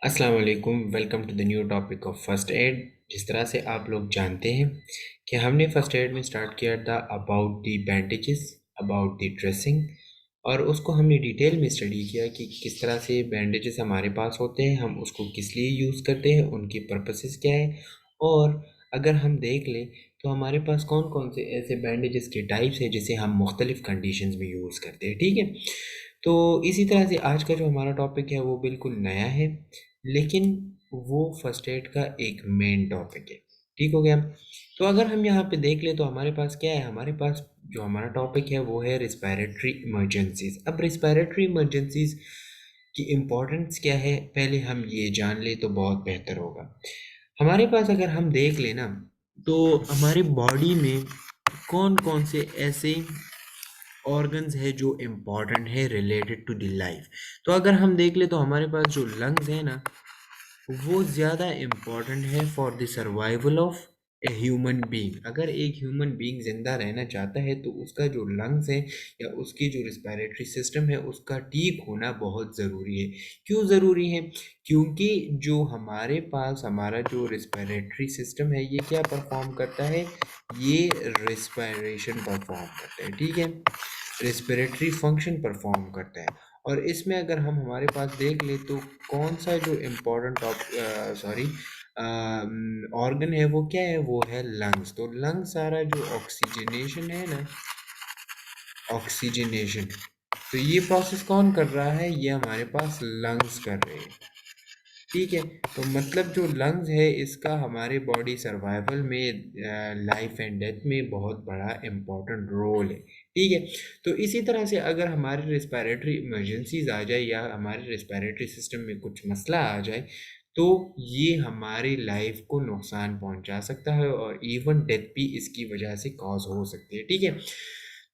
अस्सलाम वालेकुम। Welcome to the new topic of first aid. जिस तरह से आप लोग जानते हैं कि हमने फ़र्स्ट एड में स्टार्ट किया था about the bandages, about the dressing, और उसको हमने डिटेल में स्टडी किया कि किस तरह से बैंडेजेस हमारे पास होते हैं, हम उसको किस लिए यूज़ करते हैं, उनकी पर्पसेस क्या है। और अगर हम देख लें तो हमारे पास कौन कौन से ऐसे बैंडेजेस के टाइप्स हैं जिसे हम मुख्तलिफ़ कंडीशंस में यूज़ करते हैं। ठीक है, तो इसी तरह से आज का जो हमारा टॉपिक है वो बिल्कुल नया है, लेकिन वो फर्स्ट एड का एक मेन टॉपिक है। ठीक हो गया। तो अगर हम यहाँ पे देख लें तो हमारे पास क्या है, हमारे पास जो हमारा टॉपिक है वो है रिस्पायरेटरी इमरजेंसीज। अब रिस्पायरेटरी इमरजेंसीज की इम्पोर्टेंस क्या है, पहले हम ये जान लें तो बहुत बेहतर होगा। हमारे पास अगर हम देख लें ना, तो हमारी बॉडी में कौन कौन से ऐसे ऑर्गन्स है जो इम्पॉर्टेंट है रिलेटेड टू द लाइफ। तो अगर हम देख ले तो हमारे पास जो लंग्स है ना, वो ज़्यादा इम्पॉर्टेंट है for the survival of a human being. अगर एक ह्यूमन बीइंग ज़िंदा रहना चाहता है तो उसका जो लंग्स है या उसकी जो रिस्पायरेटरी सिस्टम है उसका ठीक होना बहुत ज़रूरी है। क्यों ज़रूरी है? क्योंकि जो हमारे पास हमारा जो रिस्पायरेटरी सिस्टम है ये क्या परफॉर्म करता है, ये रिस्पायरेशन परफॉर्म करता है। ठीक है, रेस्पिरेटरी फंक्शन परफॉर्म करता है। और इसमें अगर हम हमारे पास देख ले तो कौन सा जो इम्पोर्टेंट ऑर्गन है वो क्या है, वो है लंग्स। तो लंग्स सारा जो ऑक्सीजनेशन है ना, ऑक्सीजनेशन, तो ये प्रोसेस कौन कर रहा है, ये हमारे पास लंग्स कर रहे हैं। ठीक है, तो मतलब जो लंग्स है इसका हमारे बॉडी सर्वाइवल में, लाइफ एंड डेथ में बहुत बड़ा इम्पोर्टेंट रोल है। ठीक है, तो इसी तरह से अगर हमारे रिस्पायरेटरी इमरजेंसीज आ जाए या हमारे रिस्पायरेटरी सिस्टम में कुछ मसला आ जाए तो ये हमारी लाइफ को नुकसान पहुंचा सकता है और इवन डेथ भी इसकी वजह से कॉज हो सकती है। ठीक है,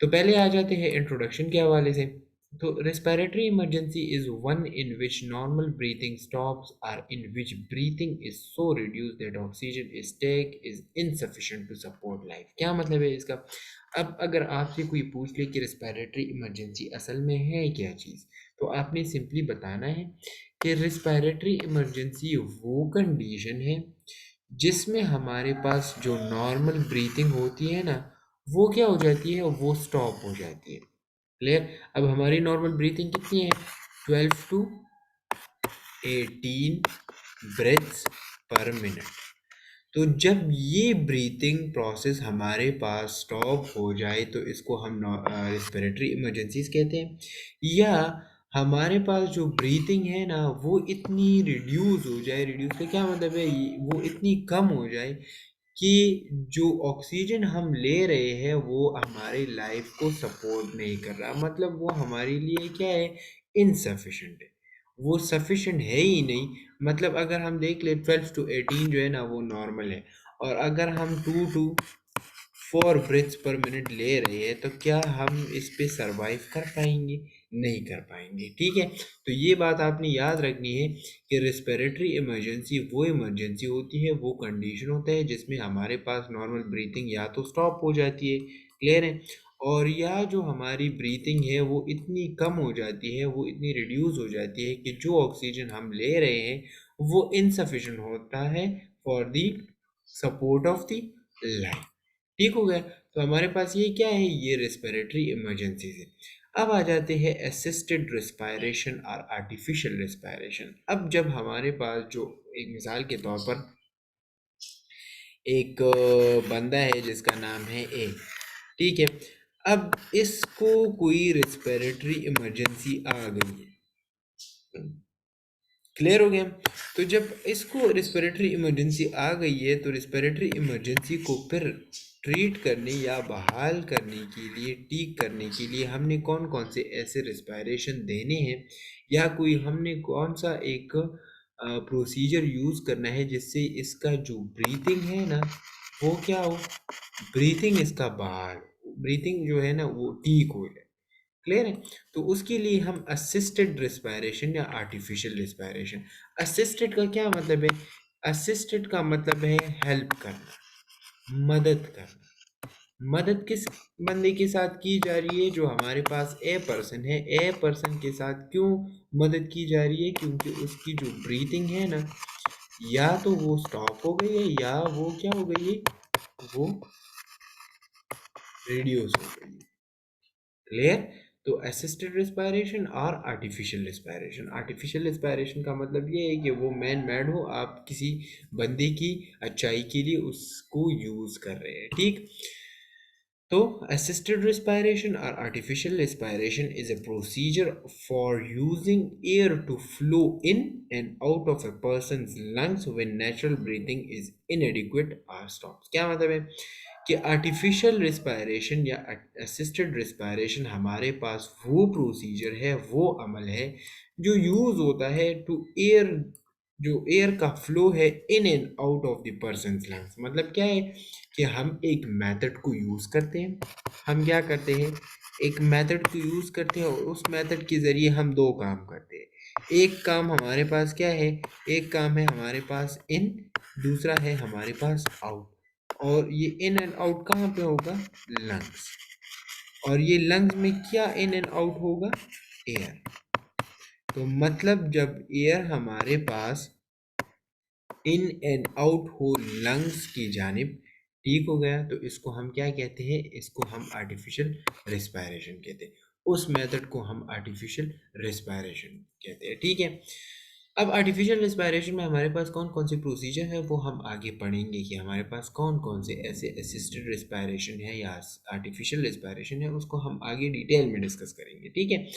तो पहले आ जाते हैं इंट्रोडक्शन के हवाले से। तो respiratory emergency is one in which normal breathing stops or in which breathing is so reduced that oxygen intake is insufficient to support life। क्या मतलब है इसका? अब अगर आपसे कोई पूछ ले कि रिस्पायरेटरी इमरजेंसी असल में है क्या चीज़, तो आपने सिंपली बताना है कि रिस्पायरेटरी इमरजेंसी वो कंडीशन है जिसमें हमारे पास जो नॉर्मल ब्रीथिंग होती है ना, वो क्या हो जाती है, वो स्टॉप हो जाती है। क्लियर? अब हमारी नॉर्मल ब्रीथिंग कितनी है, 12 to 18 ब्रेथ्स पर मिनट। तो जब ये ब्रीथिंग प्रोसेस हमारे पास स्टॉप हो जाए तो इसको हम रिस्पिरेटरी इमरजेंसीज कहते हैं। या हमारे पास जो ब्रीथिंग है ना वो इतनी रिड्यूस हो जाए, रिड्यूस का क्या मतलब है, वो इतनी कम हो जाए कि जो ऑक्सीजन हम ले रहे हैं वो हमारी लाइफ को सपोर्ट नहीं कर रहा, मतलब वो हमारे लिए क्या है, इनसफिशेंट है, वो सफिशेंट है ही नहीं। मतलब अगर हम देख ले 12 to 18 जो है ना वो नॉर्मल है, और अगर हम 2 to 4 ब्रेथ्स पर मिनट ले रहे हैं तो क्या हम इस पे सरवाइव कर पाएंगे? नहीं कर पाएंगे। ठीक है, तो ये बात आपने याद रखनी है कि रिस्पिरेटरी इमरजेंसी वो इमरजेंसी होती है, वो कंडीशन होता है जिसमें हमारे पास नॉर्मल ब्रीथिंग या तो स्टॉप हो जाती है, क्लियर है, और या जो हमारी ब्रीथिंग है वो इतनी कम हो जाती है, वो इतनी रिड्यूस हो जाती है कि जो ऑक्सीजन हम ले रहे हैं वो इनसफिशेंट होता है for the support of the life. ठीक हो गया, तो हमारे पास ये क्या है, ये रेस्पिरेटरी इमरजेंसीज है। अब आ जाते हैं असिस्टेड रिस्पायरेशन और आर्टिफिशियल रिस्पायरेशन। अब जब हमारे पास जो, एक मिसाल के तौर पर एक बंदा है जिसका नाम है ए, ठीक है, अब इसको कोई रिस्पिरेटरी इमरजेंसी आ गई है, क्लियर हो गया। तो जब इसको रिस्पिरेटरी इमरजेंसी आ गई है तो रिस्पिरेटरी इमरजेंसी को फिर ट्रीट करने या बहाल करने के लिए, ठीक करने के लिए हमने कौन कौन से ऐसे रिस्पायरेशन देने हैं, या कोई हमने कौन सा एक प्रोसीजर यूज़ करना है जिससे इसका जो ब्रीथिंग है ना वो क्या हो, ब्रीथिंग इसका बहाल, ब्रीथिंग जो है ना वो ठीक हो जाए। क्लियर है, तो उसके लिए हम असिस्टेड रिस्पायरेशन या आर्टिफिशियल रिस्पायरेशन। असिस्टेड का क्या मतलब है, असिस्टेड का मतलब है हेल्प करना, मदद करना, मदद किस बंदे के साथ की जा रही है? जो हमारे पास ए पर्सन है, ए पर्सन के साथ क्यों मदद की जा रही है? क्योंकि उसकी जो ब्रीथिंग है ना, या तो वो स्टॉप हो गई है या वो क्या हो गई है, वो रिड्यूस हो गई है। क्लियर? तो असिस्टेड रिस्पायरेशन और आर्टिफिशियल रिस्पायरेशन। आर्टिफिशियल रिस्पायरेशन का मतलब ये है कि वो मैन मेड हो, आप किसी बंदे की अच्छाई के लिए उसको यूज कर रहे हैं, ठीक? तो assisted respiration or artificial respiration is a procedure for using air to flow in and out of a person's lungs when natural breathing is inadequate or stops। क्या मतलब है कि आर्टिफिशियल रिस्पायरेशन या असिस्टेड रिस्पायरेशन हमारे पास वो procedure है, वो अमल है जो यूज होता है टू एयर, जो एयर का फ्लो है in and out of the person lungs. मतलब क्या है कि हम एक मेथड को यूज़ करते हैं। हम क्या करते हैं, एक मेथड को यूज़ करते हैं और उस मेथड के ज़रिए हम दो काम करते हैं। एक काम हमारे पास क्या है, एक काम है हमारे पास इन, दूसरा है हमारे पास आउट। और ये इन एंड आउट कहाँ पे होगा? लंग्स। और ये लंग्स में क्या इन एंड आउट होगा? एयर। तो मतलब जब एयर हमारे पास इन एंड आउट हो लंग्स की जानिब, ठीक हो गया, तो इसको हम क्या कहते हैं? इसको हम आर्टिफिशियल रिस्पायरेशन कहते हैं। उस मेथड को हम आर्टिफिशियल रिस्पायरेशन कहते हैं, ठीक है। अब आर्टिफिशियल रिस्पायरेशन में हमारे पास कौन कौन से प्रोसीजर है वो हम आगे पढ़ेंगे कि हमारे पास कौन कौन से ऐसे असिस्टेड रिस्पायरेशन है या आर्टिफिशियल रिस्पायरेशन है, उसको हम आगे डिटेल में डिस्कस करेंगे, ठीक है।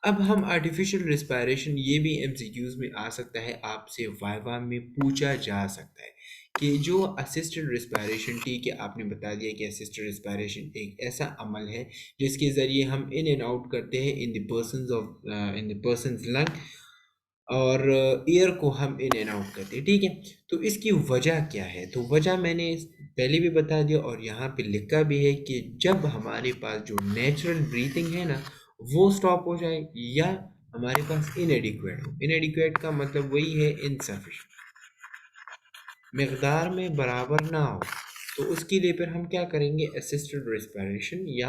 अब हम आर्टिफिशियल रिस्पायरेशन, ये भी एमसीक्यूज में आ सकता है, आपसे वाइवा में पूछा जा सकता है कि जो असिस्टेड रिस्पायरेशन, ठीक है, आपने बता दिया कि असिस्टेड रिस्पायरेशन एक ऐसा अमल है जिसके ज़रिए हम इन एंड आउट करते हैं in the persons of in the persons lung, और एयर को हम इन एंड आउट करते हैं, ठीक है। तो इसकी वजह क्या है? तो वजह मैंने पहले भी बता दिया और यहाँ पे लिखा भी है कि जब हमारे पास जो नेचुरल ब्रीथिंग है ना, वो स्टॉप हो जाए या हमारे पास इनएडिक्वेट हो। इनएडिक्वेट का मतलब वही है इनसफिशिएंट, मकदार में बराबर ना हो, तो उसके लिए फिर हम क्या करेंगे? असिस्टेड रिस्पिरेशन या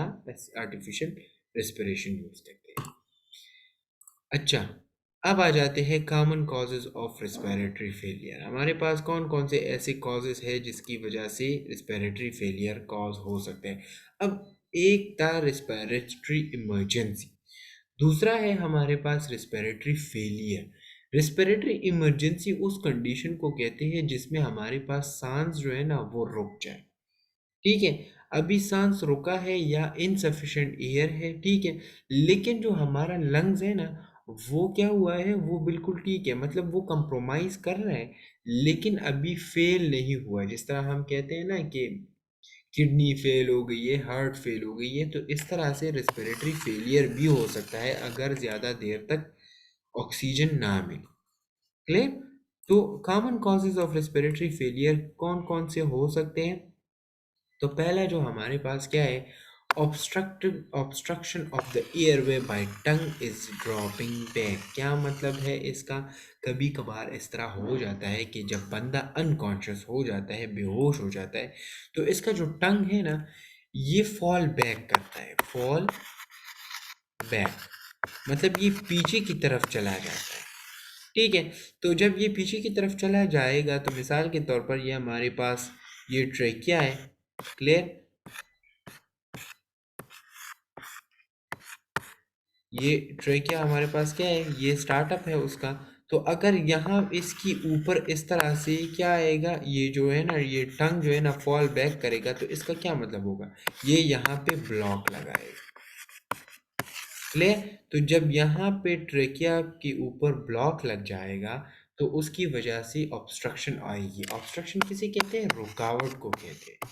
आर्टिफिशियल रिस्पिरेशन यूज करते हैं। अच्छा, अब आ जाते हैं common causes of respiratory failure. हमारे पास कौन कौन से ऐसे कॉजेज है जिसकी वजह से रिस्पिरेटरी फेलियर कॉज हो सकते हैं? अब एक था रिस्पिरेटरी इमरजेंसी, दूसरा है हमारे पास रिस्पिरेटरी फेलियर। रिस्पिरेटरी इमरजेंसी उस कंडीशन को कहते हैं जिसमें हमारे पास सांस जो है ना वो रुक जाए, ठीक है। अभी सांस रुका है या इनसफिशिएंट एयर है, ठीक है, लेकिन जो हमारा लंग्स है ना, वो क्या हुआ है, वो बिल्कुल ठीक है, मतलब वो कंप्रोमाइज कर रहा है लेकिन अभी फेल नहीं हुआ। जिस तरह हम कहते हैं ना कि किडनी फेल हो गई है, हार्ट फेल हो गई है, तो इस तरह से रेस्पिरेटरी फेलियर भी हो सकता है अगर ज़्यादा देर तक ऑक्सीजन ना मिले। क्लियर? तो common causes of respiratory failure कौन कौन से हो सकते हैं? तो पहला जो हमारे पास क्या है, obstruction of the airway by tongue is dropping back. क्या मतलब है इसका? कभी कभार इस तरह हो जाता है कि जब बंदा अनकॉन्शियस हो जाता है, बेहोश हो जाता है, तो इसका जो टंग है ना, ये फॉल बैक करता है। फॉल बैक मतलब ये पीछे की तरफ चला जाता है, ठीक है। तो जब ये पीछे की तरफ चला जाएगा, तो मिसाल के तौर पर ये हमारे पास ये ट्रेकिया है। क्लियर? ये ट्रेकिया हमारे पास क्या है, ये स्टार्टअप है उसका। तो अगर यहाँ इसकी ऊपर इस तरह से क्या आएगा, ये जो है ना, ये टंग जो है ना फॉल बैक करेगा, तो इसका क्या मतलब होगा, ये यहाँ पे ब्लॉक लगाएगा। क्लियर? तो जब यहाँ पे ट्रेकिया के ऊपर ब्लॉक लग जाएगा, तो उसकी वजह से ऑब्स्ट्रक्शन आएगी। ऑब्स्ट्रक्शन किसे कहते हैं? रुकावट को कहते हैं,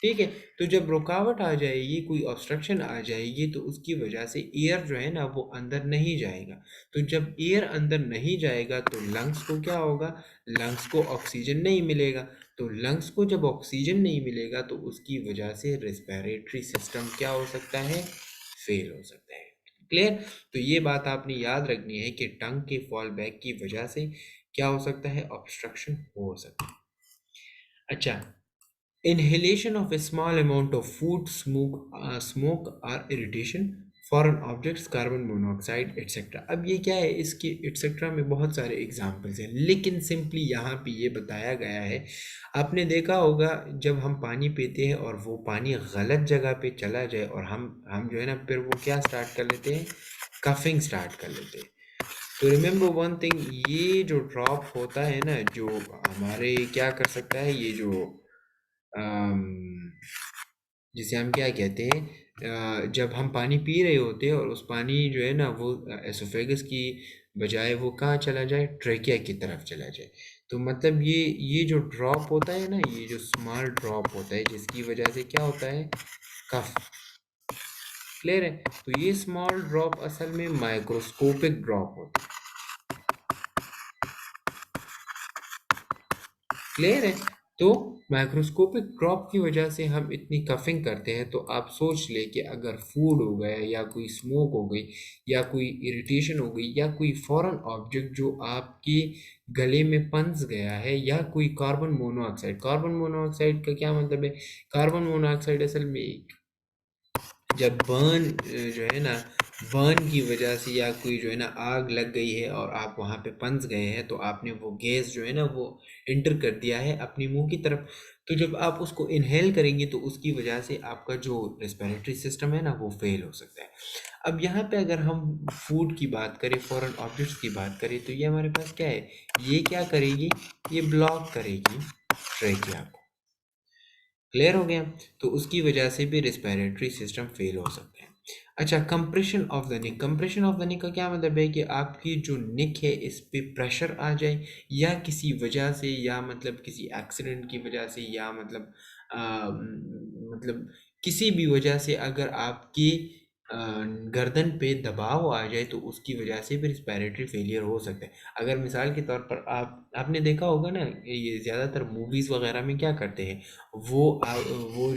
ठीक है। तो जब रुकावट आ जाएगी, कोई ऑब्स्ट्रक्शन आ जाएगी, तो उसकी वजह से एयर जो है ना वो अंदर नहीं जाएगा। तो जब एयर अंदर नहीं जाएगा तो लंग्स को क्या होगा? लंग्स को ऑक्सीजन नहीं मिलेगा। तो लंग्स को जब ऑक्सीजन नहीं मिलेगा तो उसकी वजह से रेस्पिरेटरी सिस्टम क्या हो सकता है? फेल हो सकता है। क्लियर? तो ये बात आपने याद रखनी है कि टंग के फॉल बैक की वजह से क्या हो सकता है? ऑब्स्ट्रक्शन हो सकता है। अच्छा, inhalation of a small amount of food, smoke or irritation, foreign objects, carbon monoxide etcetera. अब ये क्या है, इसके एक्सेट्रा में बहुत सारे एग्जाम्पल्स हैं, लेकिन सिंपली यहाँ पे ये बताया गया है। आपने देखा होगा जब हम पानी पीते हैं और वो पानी गलत जगह पे चला जाए और हम जो है ना फिर वो क्या स्टार्ट कर लेते हैं, कफिंग स्टार्ट कर लेते हैं। तो रिमेंबर वन थिंग, ये जो ड्रॉप होता है ना, जो हमारे क्या कर सकता है, ये जो अम, जिसे हम क्या कहते हैं, जब हम पानी पी रहे होते हैं और उस पानी जो है ना वो एसोफेगस की बजाय वो कहाँ चला जाए, ट्रेकिया की तरफ चला जाए। तो मतलब ये जो ड्रॉप होता है ना, ये जो स्मॉल ड्रॉप होता है जिसकी वजह से क्या होता है, कफ। क्लियर है? तो ये स्मॉल ड्रॉप असल में माइक्रोस्कोपिक ड्रॉप होता है। क्लियर है? तो माइक्रोस्कोपिक ड्रॉप की वजह से हम इतनी कफिंग करते हैं। तो आप सोच ले कि अगर फूड हो गया या कोई स्मोक हो गई या कोई इरिटेशन हो गई या कोई फॉरेन ऑब्जेक्ट जो आपके गले में पनस गया है, या कोई कार्बन मोनोऑक्साइड। कार्बन मोनोऑक्साइड का क्या मतलब है, कार्बन मोनोऑक्साइड असल में जब बर्न जो है ना, बर्न की वजह से या कोई जो है ना आग लग गई है और आप वहाँ पे पनस गए हैं, तो आपने वो गैस जो है ना वो इंटर कर दिया है अपनी मुंह की तरफ। तो जब आप उसको इनहेल करेंगे तो उसकी वजह से आपका जो रेस्पिरेटरी सिस्टम है ना वो फेल हो सकता है। अब यहाँ पे अगर हम फूड की बात करें, फॉरेन ऑब्जेक्ट्स की बात करें, तो ये हमारे पास क्या है, ये क्या करेगी, ये ब्लॉक करेगी ट्रेकिया को। क्लियर हो गया? तो उसकी वजह से भी रिस्पिरेटरी सिस्टम फेल हो सकते हैं। अच्छा, compression of the nick. Compression of the nick का क्या मतलब है कि आपकी जो निक है इस पे प्रेशर आ जाए, या किसी वजह से, या मतलब किसी एक्सीडेंट की वजह से, या मतलब किसी भी वजह से अगर आपकी गर्दन पे दबाव आ जाए तो उसकी वजह से भी रिस्पिरेटरी फेलियर हो सकता है। अगर मिसाल के तौर पर आपने देखा होगा ना, ये ज़्यादातर मूवीज़ वगैरह में क्या करते हैं, वो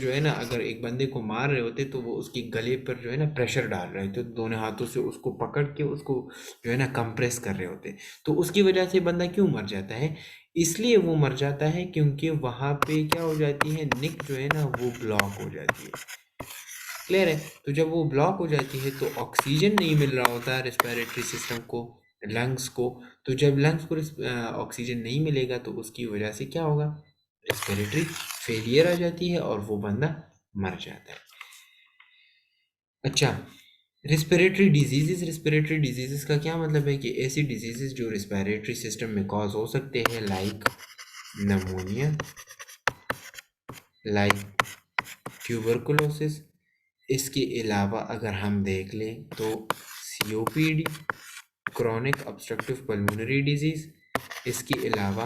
जो है ना अगर एक बंदे को मार रहे होते तो वो उसके गले पर जो है ना प्रेशर डाल रहे होते, दोनों हाथों से उसको पकड़ के उसको जो है ना कंप्रेस कर रहे होते। तो उसकी वजह से बंदा क्यों मर जाता है, इसलिए वो मर जाता है क्योंकि वहाँ पे क्या हो जाती है, निक जो है ना वो ब्लॉक हो जाती है। क्लियर है? तो जब वो ब्लॉक हो जाती है तो ऑक्सीजन नहीं मिल रहा होता रेस्पिरेटरी सिस्टम को, लंग्स को। तो जब लंग्स को ऑक्सीजन नहीं मिलेगा तो उसकी वजह से क्या होगा, रेस्पिरेटरी फेलियर आ जाती है और वो बंदा मर जाता है। अच्छा, रिस्पिरेटरी डिजीजेस का क्या मतलब है कि ऐसी डिजीजेस जो रिस्पिरेटरी सिस्टम में कॉज हो सकते हैं, लाइक नमोनिया, लाइक ट्यूबरकुलोसिस। इसके अलावा अगर हम देख लें तो COPD, chronic obstructive pulmonary disease. इसके अलावा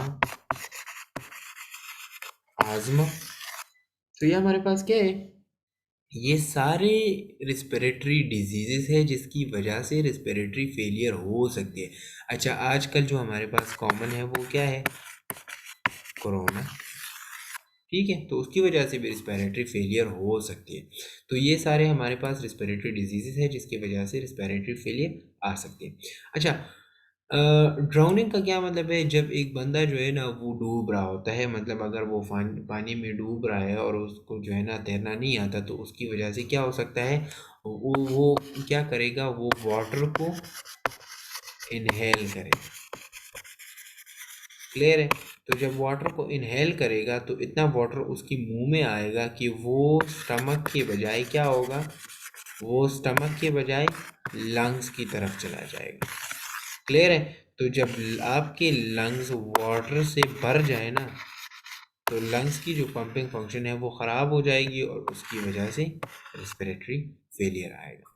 आज़मा। तो ये हमारे पास क्या है, ये सारे रिस्पिरेटरी डिजीजेस है जिसकी वजह से रिस्पिरेटरी फेलियर हो सकती है। अच्छा, आजकल जो हमारे पास कॉमन है वो क्या है, कोरोना। ठीक है, तो उसकी वजह से भी रिस्पिरेटरी फेलियर हो सकती है। तो ये सारे हमारे पास रिस्पिरेटरी डिजीजेस है जिसकी वजह से रिस्पिरेटरी फेलियर आ सकती है। अच्छा, ड्राउनिंग का क्या मतलब है, जब एक बंदा जो है ना वो डूब रहा होता है, मतलब अगर वो पानी में डूब रहा है और उसको जो है ना तैरना नहीं आता, तो उसकी वजह से क्या हो सकता है, वो क्या करेगा, वो वाटर को इनहेल करेगा। क्लियर है? तो जब वाटर को इनहेल करेगा तो इतना वाटर उसकी मुंह में आएगा कि वो स्टमक के बजाय क्या होगा, वो स्टमक के बजाय लंग्स की तरफ चला जाएगा। क्लियर है? तो जब आपके लंग्स वाटर से भर जाए ना, तो लंग्स की जो पंपिंग फंक्शन है वो ख़राब हो जाएगी और उसकी वजह से रिस्पिरेटरी फेलियर आएगा।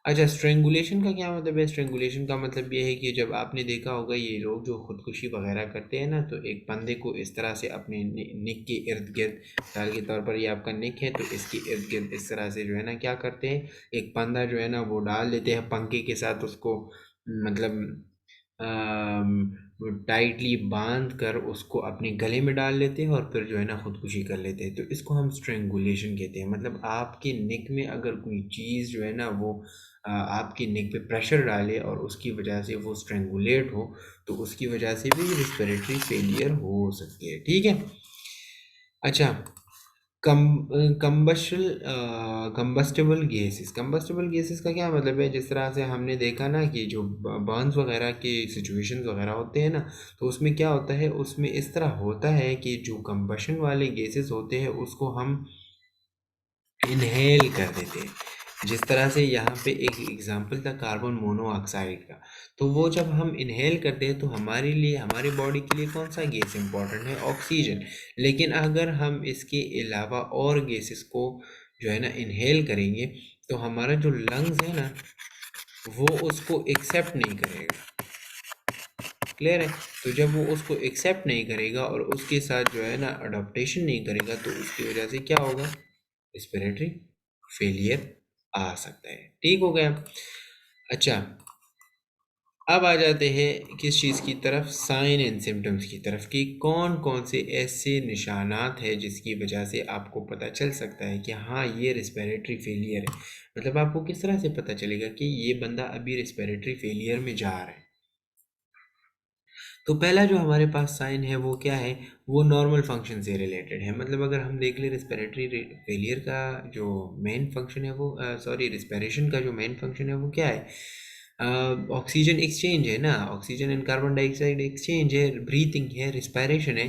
अच्छा, स्ट्रेंगुलेशन का क्या मतलब है, स्ट्रेंगुलेशन का मतलब ये है कि जब आपने देखा होगा ये लोग जो खुदकुशी वगैरह करते हैं ना, तो एक बंदे को इस तरह से अपने निक के इर्द गिर्द, मिसाल के तौर पर ये आपका निक है तो इसके इर्द गिर्द इस तरह से जो है ना क्या करते हैं, एक बंदा जो है ना वो डाल देते हैं पंखे के साथ उसको, मतलब टाइटली बांध कर उसको अपने गले में डाल लेते हैं और फिर जो है ना खुदकुशी कर लेते हैं। तो इसको हम स्ट्रेंगुलेशन कहते हैं। मतलब आपके नेक में अगर कोई चीज़ जो है ना वो आपकी नेक पे प्रेशर डाले और उसकी वजह से वो स्ट्रेंगुलेट हो, तो उसकी वजह से भी रिस्पिरेटरी फेलियर हो सकती है। ठीक है? अच्छा, कंबस्टेबल गैसेस। कंबस्टेबल गैसेस का क्या मतलब है, जिस तरह से हमने देखा ना कि जो बर्न्स वगैरह के सिचुएशंस वगैरह होते हैं ना, तो उसमें क्या होता है, उसमें इस तरह होता है कि जो कंबशन वाले गैसेस होते हैं उसको हम इनहेल कर देते हैं। जिस तरह से यहाँ पे एक एग्जांपल था कार्बन मोनोऑक्साइड का, तो वो जब हम इनहेल करते हैं तो हमारे लिए, हमारी बॉडी के लिए कौन सा गैस इंपॉर्टेंट है, ऑक्सीजन। लेकिन अगर हम इसके अलावा और गैसेस को जो है ना इनहेल करेंगे, तो हमारा जो लंग्स है ना वो उसको एक्सेप्ट नहीं करेगा। क्लियर है? तो जब वो उसको एक्सेप्ट नहीं करेगा और उसके साथ जो है ना अडॉप्टेशन नहीं करेगा, तो उसकी वजह से क्या होगा, रिस्पिरेटरी फेलियर आ सकता है। ठीक हो गया। अच्छा, अब आ जाते हैं किस चीज़ की तरफ, साइन एंड सिम्टम्स की तरफ, कि कौन कौन से ऐसे निशानात हैं जिसकी वजह से आपको पता चल सकता है कि हाँ ये रिस्पिरेटरी फेलियर है। मतलब आपको किस तरह से पता चलेगा कि ये बंदा अभी रिस्पिरेटरी फेलियर में जा रहा है। तो पहला जो हमारे पास साइन है वो क्या है, वो नॉर्मल फंक्शन से रिलेटेड है। मतलब अगर हम देख ले रिस्पिरेटरी फेलियर का जो मेन फंक्शन है वो, सॉरी, रिस्पिरेशन का जो मेन फंक्शन है वो क्या है, ऑक्सीजन एक्सचेंज है ना, oxygen and carbon dioxide exchange है, ब्रीथिंग है, रिस्पिरेशन है।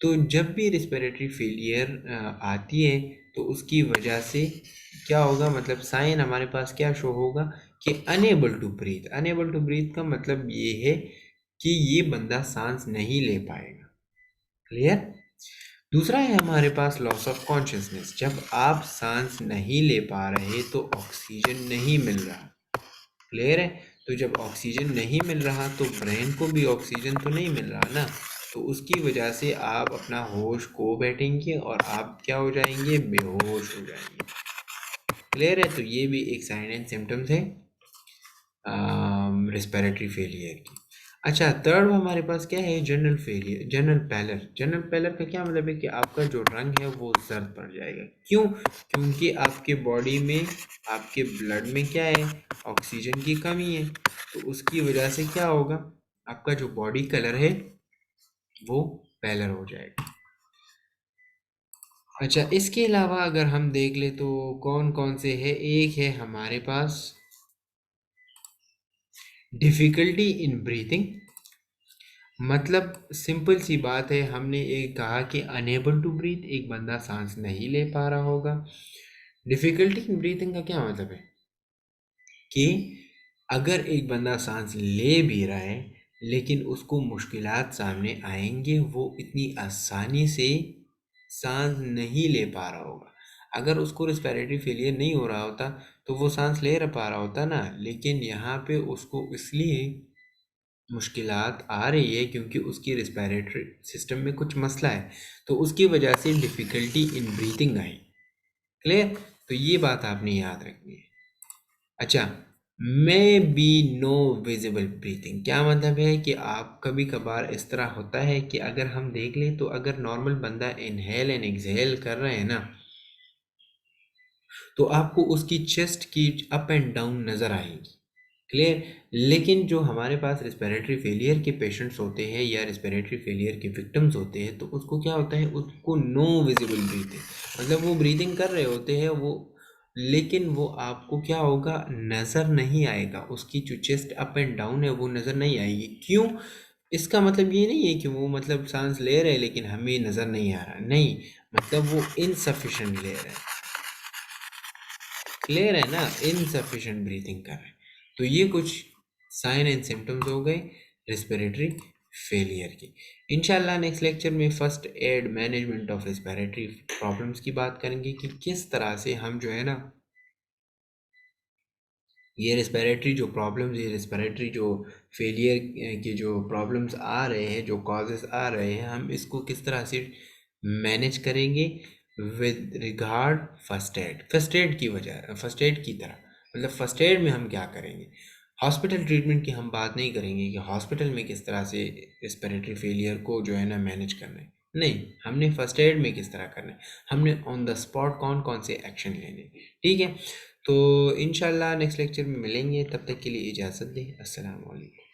तो जब भी रिस्पिरेटरी फेलियर आती है तो उसकी वजह से क्या होगा, मतलब साइन हमारे पास क्या शो होगा कि unable to breathe. Unable to breathe का मतलब ये है कि ये बंदा सांस नहीं ले पाएगा। क्लियर? दूसरा है हमारे पास लॉस ऑफ कॉन्शियसनेस। जब आप सांस नहीं ले पा रहे तो ऑक्सीजन नहीं मिल रहा। क्लियर है? तो जब ऑक्सीजन नहीं मिल रहा तो ब्रेन को भी ऑक्सीजन तो नहीं मिल रहा ना, तो उसकी वजह से आप अपना होश खो बैठेंगे और आप क्या हो जाएंगे, बेहोश हो जाएंगे। क्लियर है? तो ये भी एक साइन एंड सिम्टम्स है रिस्पिरेटरी फेलियर की। अच्छा, थर्ड हमारे पास क्या है, general failure, general pallor. General pallor का क्या मतलब है कि आपका जो रंग है वो जर्द पड़ जाएगा। क्यों? क्योंकि आपके बॉडी में, आपके ब्लड में क्या है, ऑक्सीजन की कमी है। तो उसकी वजह से क्या होगा, आपका जो बॉडी कलर है वो पैलर हो जाएगा। अच्छा, इसके अलावा अगर हम देख ले तो कौन कौन से है, एक है हमारे पास डिफ़िकल्टी इन ब्रीथिंग। मतलब सिंपल सी बात है, हमने एक कहा कि अनेबल टू ब्रीथ, एक बंदा सांस नहीं ले पा रहा होगा। डिफ़िकल्टी इन ब्रीथिंग का क्या मतलब है कि अगर एक बंदा सांस ले भी रहा है लेकिन उसको मुश्किलात सामने आएंगे, वो इतनी आसानी से सांस नहीं ले पा रहा होगा। अगर उसको रिस्पिरेटरी फेलियर नहीं हो रहा होता तो वो सांस ले पा रहा होता ना, लेकिन यहाँ पे उसको इसलिए मुश्किलात आ रही है क्योंकि उसकी रिस्पिरेटरी सिस्टम में कुछ मसला है, तो उसकी वजह से डिफ़िकल्टी इन ब्रीथिंग आई। क्लियर? तो ये बात आपने याद रखनी है। अच्छा, may be no visible breathing, क्या मतलब है कि आप कभी कभार इस तरह होता है कि अगर हम देख लें तो अगर नॉर्मल बंदा इनहेल एंड एक्सहेल कर रहे हैं ना, तो आपको उसकी चेस्ट की अप एंड डाउन नज़र आएगी। क्लियर? लेकिन जो हमारे पास रिस्पिरेटरी फेलियर के पेशेंट्स होते हैं या रिस्पिरेटरी फेलियर के विक्टिम्स होते हैं, तो उसको क्या होता है, उसको नो विजिबल ब्रीथिंग, मतलब वो ब्रीथिंग कर रहे होते हैं वो, लेकिन वो आपको क्या होगा, नज़र नहीं आएगा। उसकी जो चेस्ट अप एंड डाउन है वो नज़र नहीं आएगी। क्यों? इसका मतलब ये नहीं है कि वो मतलब सांस ले रहे हैं लेकिन हमें नज़र नहीं आ रहा, नहीं, मतलब वो इनसफिशेंट ले रहे हैं। क्लियर है ना, इनसफिशिएंट ब्रीथिंग कर रहे हैं। तो ये कुछ साइन एंड सिम्टम्स हो गए रिस्पिरेटरी फेलियर की। इंशाल्लाह नेक्स्ट लेक्चर में first aid management of respiratory problems की बात करेंगे कि किस तरह से हम जो है ना ये रिस्पिरेटरी जो प्रॉब्लम्स, ये रिस्पिरेटरी जो फेलियर के जो प्रॉब्लम्स आ रहे हैं, जो कॉजेस आ रहे हैं, हम इसको किस तरह से मैनेज करेंगे with regard first aid. First aid की वजह, फर्स्ट एड की तरह, मतलब फर्स्ट एड में हम क्या करेंगे, हॉस्पिटल ट्रीटमेंट की हम बात नहीं करेंगे कि हॉस्पिटल में किस तरह से रिस्पिरेटरी फेलियर को जो है ना मैनेज करना है। नहीं, हमने फर्स्ट एड में किस तरह करना है, हमने ऑन द स्पॉट कौन कौन से एक्शन लेने। ठीक है? तो इंशाल्लाह नेक्स्ट लेक्चर में मिलेंगे, तब तक के लिए इजाज़त दें। अस्सलाम वालेकुम।